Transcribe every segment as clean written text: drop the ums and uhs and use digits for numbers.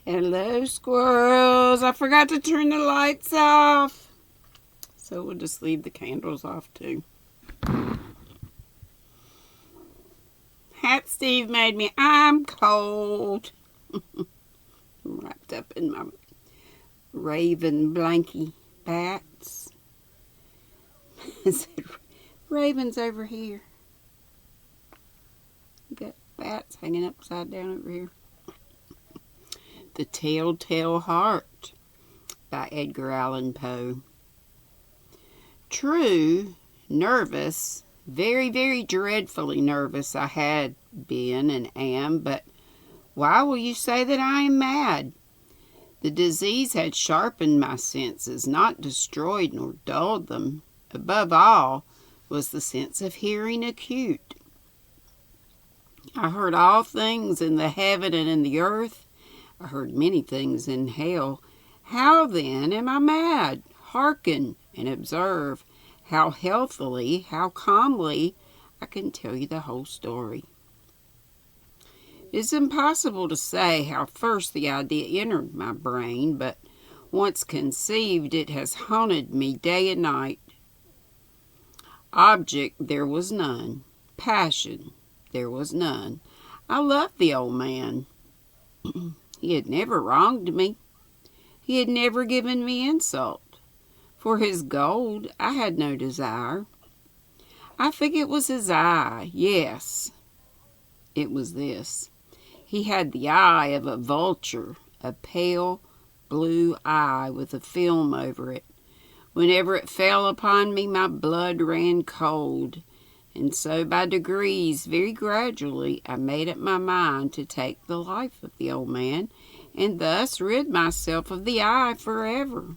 Hello, squirrels. I forgot to turn the lights off. So we'll just leave the candles off too. Hat Steve made me. I'm cold. I'm wrapped up in my raven blankie bats. I said, Raven's over here. Got bats hanging upside down over here. The Telltale Heart by Edgar Allan Poe. True, nervous, very, very dreadfully nervous I had been and am, but why will you say that I am mad? The disease had sharpened my senses, not destroyed nor dulled them. Above all was the sense of hearing acute. I heard all things in the heaven and in the earth. I heard many things in hell. How then am I mad? Hearken and observe how healthily, how calmly I can tell you the whole story. It's impossible to say how first the idea entered my brain, but once conceived, it has haunted me day and night. Object there was none. Passion there was none. I loved the old man. He had never wronged me. He had never given me insult. For his gold I had no desire. I think it was his eye. Yes, it was this. He had the eye of a vulture, a pale blue eye with a film over it. Whenever it fell upon me, my blood ran cold. And so by degrees, very gradually, I made up my mind to take the life of the old man, and thus rid myself of the eye forever.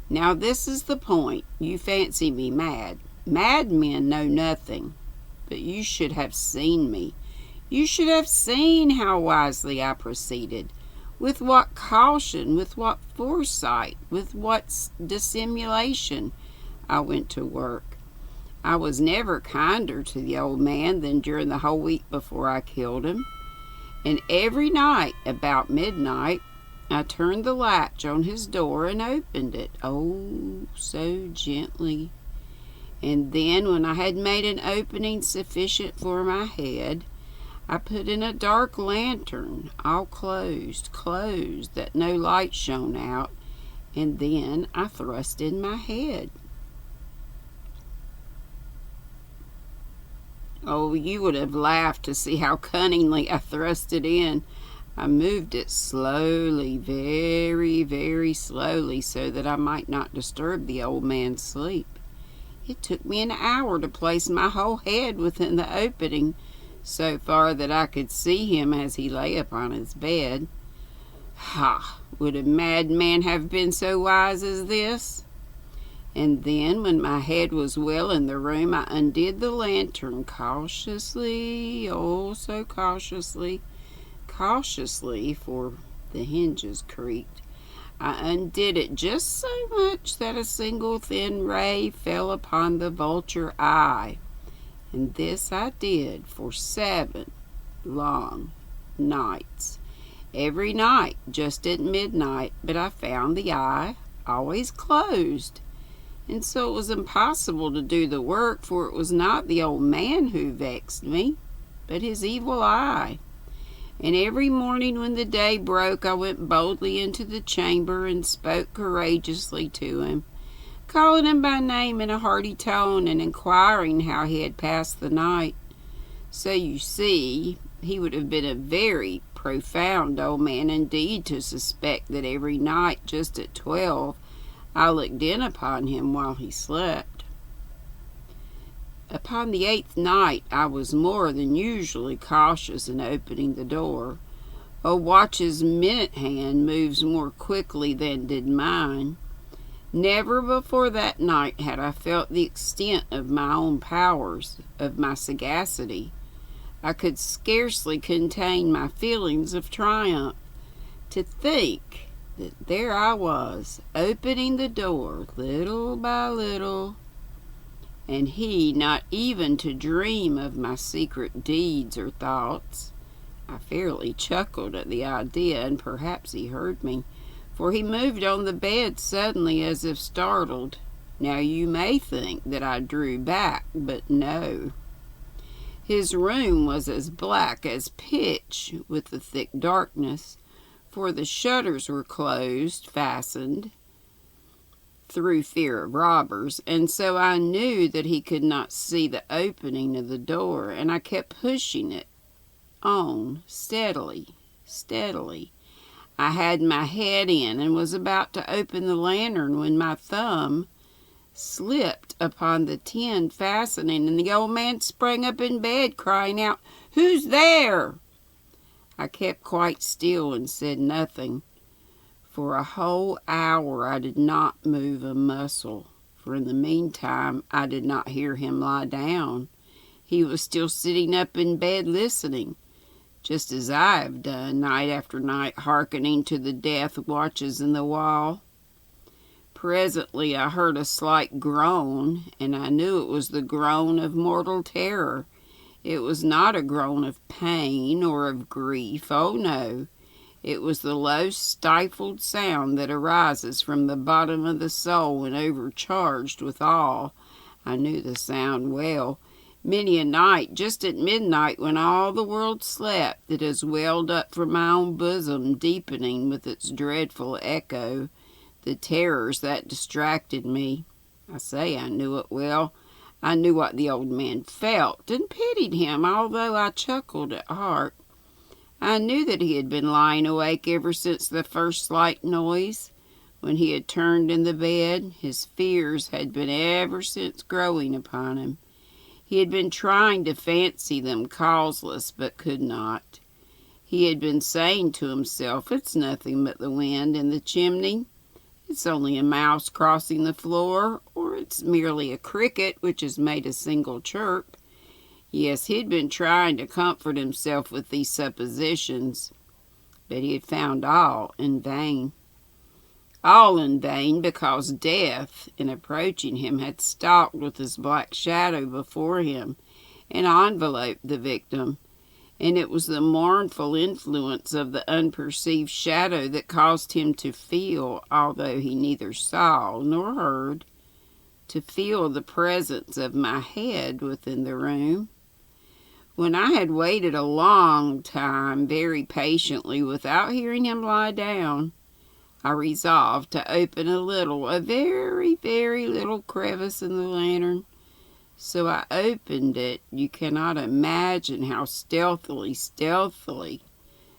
Now this is the point. You fancy me mad. Madmen know nothing. But you should have seen me. You should have seen how wisely I proceeded. With what caution, with what foresight, with what dissimulation I went to work. I was never kinder to the old man than during the whole week before I killed him. And every night, about midnight, I turned the latch on his door and opened it, oh, so gently. And then, when I had made an opening sufficient for my head, I put in a dark lantern, all closed, that no light shone out, and then I thrust in my head. Oh, you would have laughed to see how cunningly I thrust it in. I moved it slowly, very, very slowly, so that I might not disturb the old man's sleep. It took me an hour to place my whole head within the opening, so far that I could see him as he lay upon his bed. Ha! Would a madman have been so wise as this? And then, when my head was well in the room, I undid the lantern cautiously, oh, so cautiously, for the hinges creaked. I undid it just so much that a single thin ray fell upon the vulture eye. And this I did for 7 long nights. Every night, just at midnight, but I found the eye always closed. And so it was impossible to do the work, for it was not the old man who vexed me, but his evil eye. And every morning when the day broke, I went boldly into the chamber and spoke courageously to him, calling him by name in a hearty tone and inquiring how he had passed the night. So you see, he would have been a very profound old man indeed to suspect that every night, just at 12, I looked in upon him while he slept. Upon the 8th night, I was more than usually cautious in opening the door. A watch's minute hand moves more quickly than did mine. Never before that night had I felt the extent of my own powers, of my sagacity. I could scarcely contain my feelings of triumph. To think that there I was, opening the door little by little, and he not even to dream of my secret deeds or thoughts. I fairly chuckled at the idea, and perhaps he heard me, for he moved on the bed suddenly as if startled. Now you may think that I drew back, but no. His room was as black as pitch with the thick darkness, for the shutters were closed, fastened, through fear of robbers, and so I knew that he could not see the opening of the door, and I kept pushing it on steadily, steadily. I had my head in and was about to open the lantern when my thumb slipped upon the tin fastening, and the old man sprang up in bed, crying out, "Who's there?" I kept quite still and said nothing. For a whole hour I did not move a muscle, for in the meantime I did not hear him lie down. He was still sitting up in bed listening, just as I have done night after night, hearkening to the death watches in the wall. Presently I heard a slight groan, and I knew it was the groan of mortal terror. It was not a groan of pain or of grief. Oh, no. It was the low, stifled sound that arises from the bottom of the soul when overcharged with awe. I knew the sound well. Many a night, just at midnight, when all the world slept, it has welled up from my own bosom, deepening with its dreadful echo the terrors that distracted me. I say I knew it well. I knew what the old man felt, and pitied him, although I chuckled at heart. I knew that he had been lying awake ever since the first slight noise. When he had turned in the bed, his fears had been ever since growing upon him. He had been trying to fancy them causeless, but could not. He had been saying to himself, "It's nothing but the wind in the chimney. It's only a mouse crossing the floor, or it's merely a cricket which has made a single chirp." Yes, he'd been trying to comfort himself with these suppositions, but he had found all in vain. All in vain, because death, in approaching him, had stalked with his black shadow before him and enveloped the victim. And it was the mournful influence of the unperceived shadow that caused him to feel, although he neither saw nor heard, to feel the presence of my head within the room. When I had waited a long time, very patiently, without hearing him lie down, I resolved to open a very, very little crevice in the lantern. So I opened it, you cannot imagine how stealthily,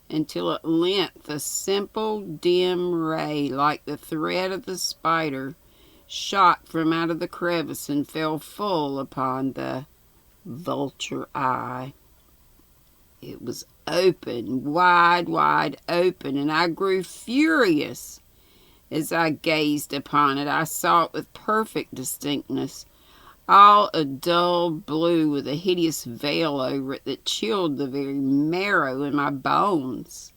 until at length a simple, dim ray, like the thread of the spider, shot from out of the crevice and fell full upon the vulture eye. It was open, wide, wide open, and I grew furious. As I gazed upon it, I saw it with perfect distinctness, all a dull blue with a hideous veil over it that chilled the very marrow in my bones.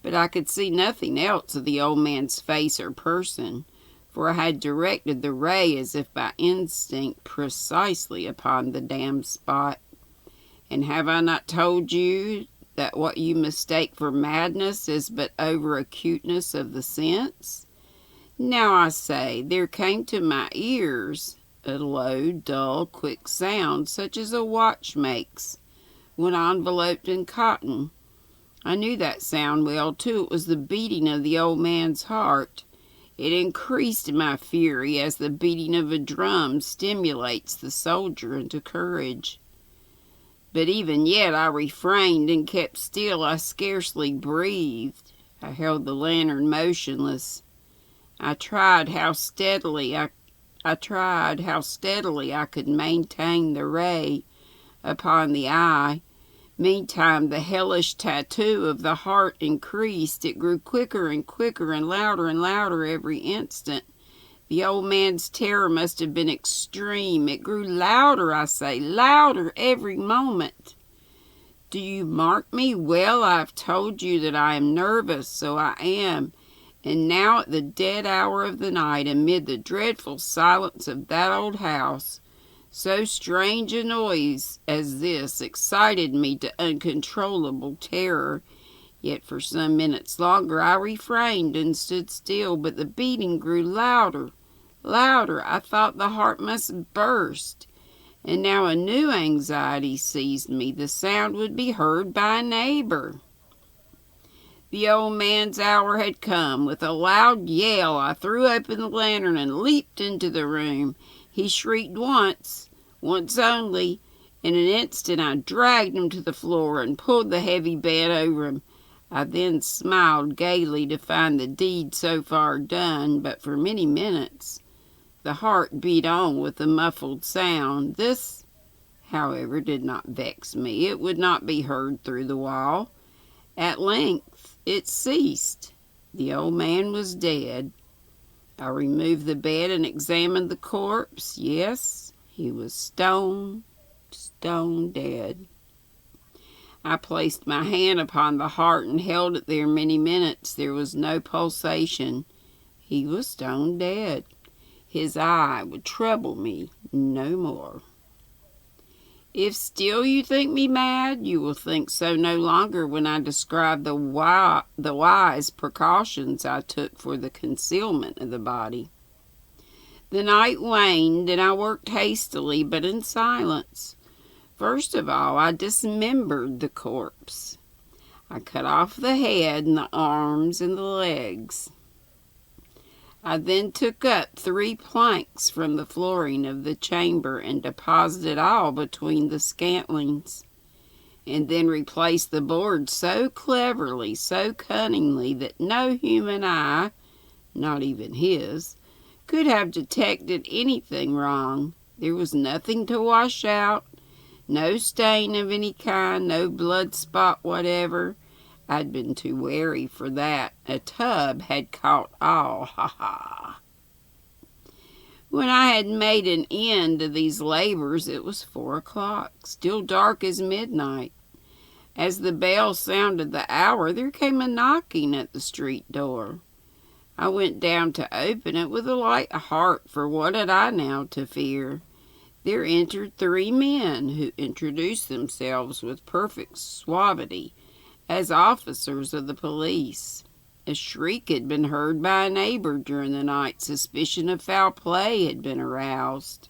But I could see nothing else of the old man's face or person, for I had directed the ray as if by instinct precisely upon the damned spot. And have I not told you that what you mistake for madness is but over-acuteness of the sense? Now I say, there came to my ears a low, dull, quick sound, such as a watch makes when enveloped in cotton. I knew that sound well, too. It was the beating of the old man's heart. It increased my fury as the beating of a drum stimulates the soldier into courage. But even yet I refrained and kept still. I scarcely breathed. I held the lantern motionless. I tried how steadily I could maintain the ray upon the eye. Meantime, the hellish tattoo of the heart increased. It grew quicker and quicker and louder every instant. The old man's terror must have been extreme. It grew louder, I say, louder every moment. Do you mark me well? I have told you that I am nervous, so I am. And now at the dead hour of the night, amid the dreadful silence of that old house, So strange a noise as this excited me to uncontrollable terror. Yet for some minutes longer I refrained and stood still, but the beating grew louder, louder. I thought the heart must burst. And now a new anxiety seized me. The sound would be heard by a neighbor. The old man's hour had come. With a loud yell, I threw open the lantern and leaped into the room. He shrieked once only. In an instant I dragged him to the floor and pulled the heavy bed over him. I then smiled gaily to find the deed so far done, but for many minutes the heart beat on with a muffled sound. This, however, did not vex me. It would not be heard through the wall. At length it ceased. The old man was dead. I removed the bed and examined the corpse. Yes, he was stone dead. I placed my hand upon the heart and held it there many minutes. There was no pulsation. He was stone dead. His eye would trouble me no more. If still you think me mad, you will think so no longer when I describe the wise precautions I took for the concealment of the body. The night waned, and I worked hastily, but in silence. First of all, I dismembered the corpse. I cut off the head and the arms and the legs. I then took up 3 planks from the flooring of the chamber and deposited all between the scantlings, and then replaced the boards so cleverly, so cunningly, that no human eye, not even his, could have detected anything wrong. There was nothing to wash out, no stain of any kind, no blood spot whatever. I'd been too wary for that. A tub had caught all. Ha ha. When I had made an end of these labors, it was 4 o'clock, still dark as midnight. As the bell sounded the hour, there came a knocking at the street door. I went down to open it with a light heart, for what had I now to fear? There entered 3 men, who introduced themselves with perfect suavity as officers of the police. A shriek had been heard by a neighbor during the night. Suspicion of foul play had been aroused.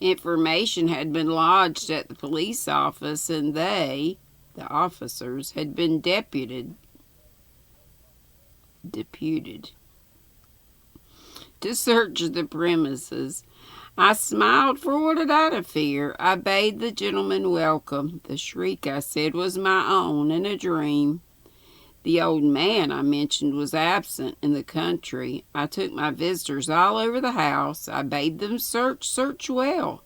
Information had been lodged at the police office, and they, the officers, had been deputed to search the premises. I smiled, for what had I to fear? I bade the gentleman welcome. The shriek, I said, was my own, and a dream. The old man I mentioned was absent in the country. I took my visitors all over the house. I bade them search well.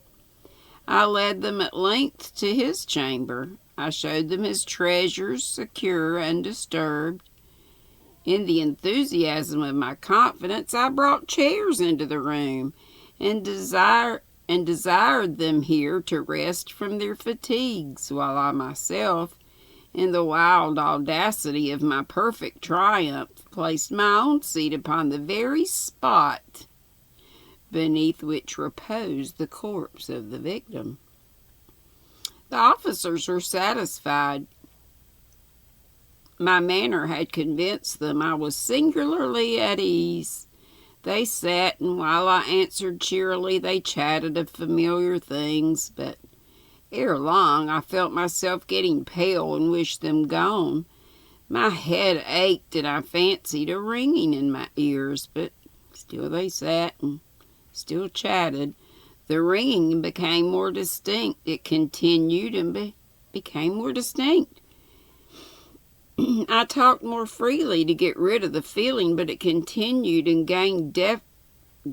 I led them at length to his chamber. I showed them his treasures, secure, undisturbed. In the enthusiasm of my confidence, I brought chairs into the room, and desired them here to rest from their fatigues, while I myself, in the wild audacity of my perfect triumph, placed my own seat upon the very spot beneath which reposed the corpse of the victim. The officers were satisfied. My manner had convinced them I was singularly at ease. They sat, and while I answered cheerily, they chatted of familiar things, but ere long I felt myself getting pale and wished them gone. My head ached, and I fancied a ringing in my ears, but still they sat and still chatted. The ringing became more distinct. It continued and became more distinct. I talked more freely to get rid of the feeling, but it continued and gained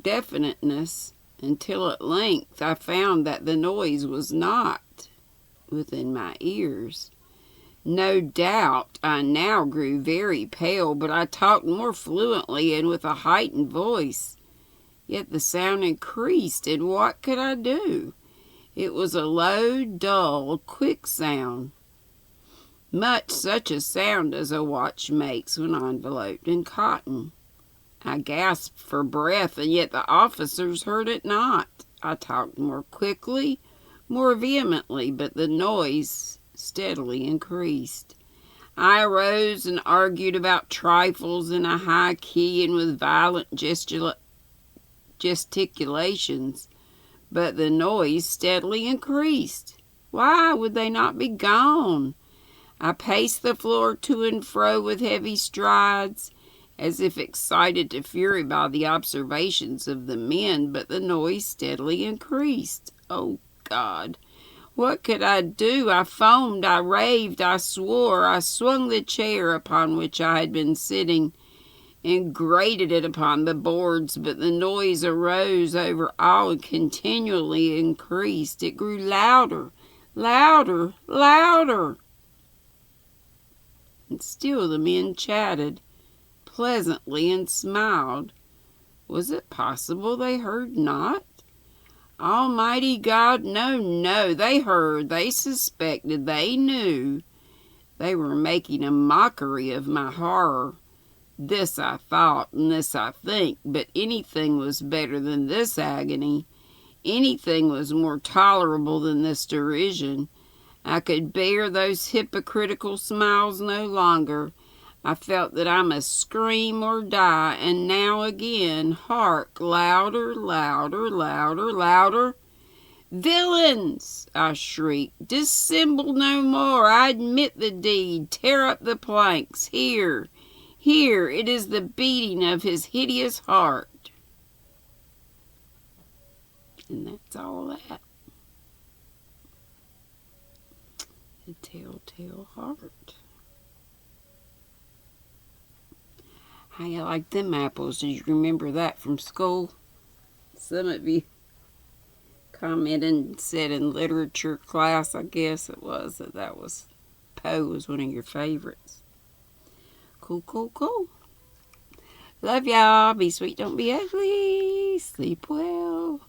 definiteness until at length I found that the noise was not within my ears. No doubt I now grew very pale, but I talked more fluently and with a heightened voice. Yet the sound increased, and what could I do? It was a low, dull, quick sound, much such a sound as a watch makes when enveloped in cotton. I gasped for breath, and yet the officers heard it not. I talked more quickly, more vehemently, but the noise steadily increased. I arose and argued about trifles in a high key and with violent gesticulations, but the noise steadily increased. Why would they not be gone? I paced the floor to and fro with heavy strides, as if excited to fury by the observations of the men, but the noise steadily increased. Oh, God! What could I do? I foamed, I raved, I swore, I swung the chair upon which I had been sitting and grated it upon the boards, but the noise arose over all and continually increased. It grew louder, louder, louder. And still the men chatted pleasantly and smiled. Was it possible they heard not? Almighty God, no, no, they heard, they suspected, they knew. They were making a mockery of my horror. This I thought, and this I think, but anything was better than this agony. Anything was more tolerable than this derision. I could bear those hypocritical smiles no longer. I felt that I must scream or die, and now again, hark, louder, louder, louder, louder. Villains! I shrieked. Dissemble no more. I admit the deed. Tear up the planks. Here, here, it is the beating of his hideous heart. And that's all that. The telltale heart. How you like them apples? Did you remember that from school? Some of you commented and said in literature class, I guess it was, that was Poe was one of your favorites. Cool, cool, cool. Love y'all. Be sweet, don't be ugly. Sleep well.